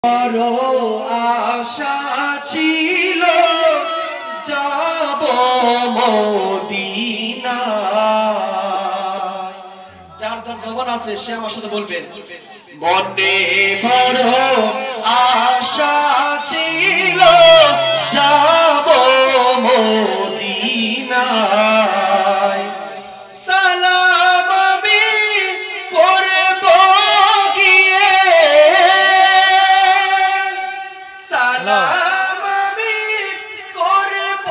বড় আশা ছিল যাব মদিনায়। যার যার জবান আছে সে আমার সাথে বলবেন, মনে বড় আশা ছিল যাব মদিনায়। সালাম আমি করব গিয়ে, সালাম আমি করব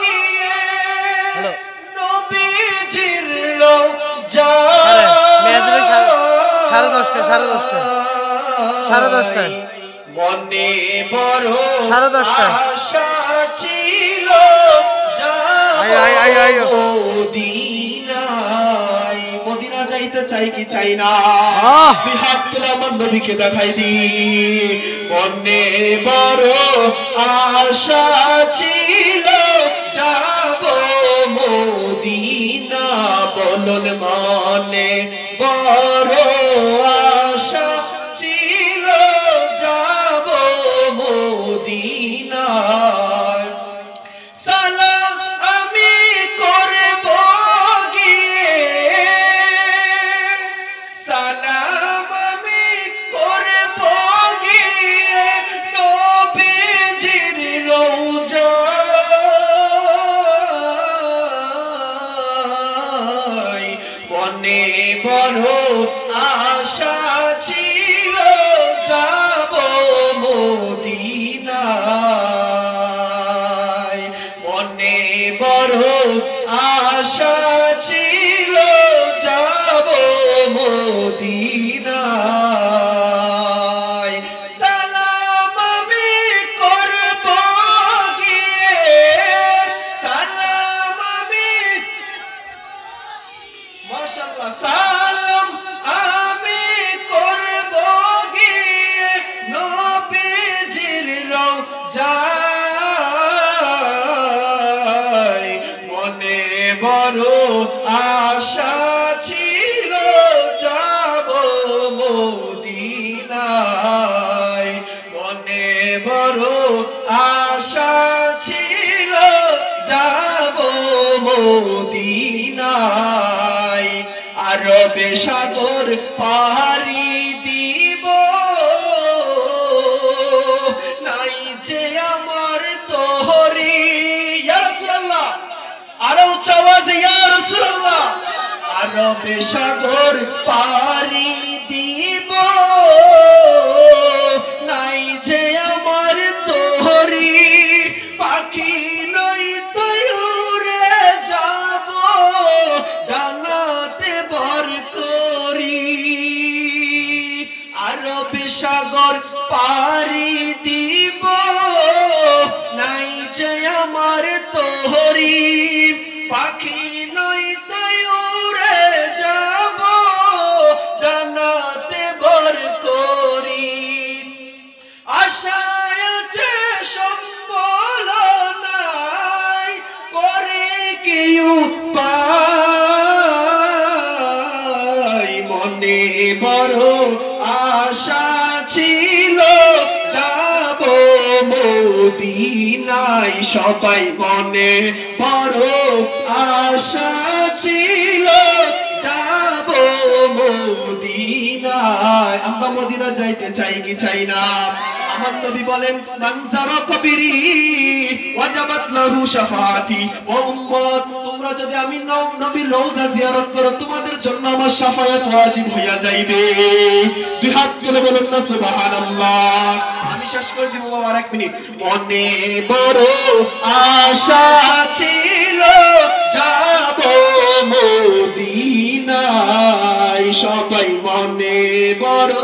গিয়ে নবীজির রওজায়। মনে বড় আশা ছিল যাব মদিনায়। মদিনা যাইতে চাই কি চাই না, দুই হাত তুলে আমার নবীকে দেখাই দি। মনে বড় আশা ছিল যাব মদিনা। বলুন মনে বড় আশা ছিল যাব মদিনায়। সালাম আমি করব গিয়ে, সালাম আমি করব গিয়ে নবীজির রওজায়। মনে বড় আশা ছিল যাব মদিনায়। মনে বড় আশা ছিল যাব মদিনায়। সালাম আমি করব গিয়ে, সালাম আমি, মাশাআল্লাহ, সালাম আমি করব গিয়ে নবীজির রওজায়। মনে বড় আশা ছিল যাব মদিনায়। মনে বড় আশা ছিল যাব মদিনায়। আরবে সাগর পাড়ি দিব, নাই যে আমার তোহরি। ইয়া রাসূলুল্লাহ, আরো উচ্চ আওয়াজে ইয়া রাসূলুল্লাহ। আরবে সাগর পাড়ি দিব, নাই যে আমার তোহরি। পাখি লইতে উড়ে যাব, ডানাতে ভর করি। আরবে সাগর পাড়ি দিব, নাই যে আমার তোহরি। পাখি লইতে উড়ে যাব, ডানাতে ভর করি। আশায় আছে সম্বল নাই, করে কি উপায়। মনে বড় আশা ছিল যাব মদিনায়। সবাই মনে বড় আশা ছিল যাব মদিনায়। আমরা মদিনা যাইতে চাই কি চাই না? আমার নবী বলেন, মান যারা কবরি ওয়াজাবাত লাহু শাফাআতি। ও উম্মত, তোমরা যদি আমি নবীর রওজা জিয়ারত করো, তোমাদের জন্য আমার শাফায়াত ওয়াজিব হইয়া যাইবে। দুই হাত তুলে বলুন না সুবহানাল্লাহ। আমি শেষ করে দিব বাবা, আর 1 মিনিট। মনে বড় আশা ছিল যাব মদিনায়। সবাই মনে বড়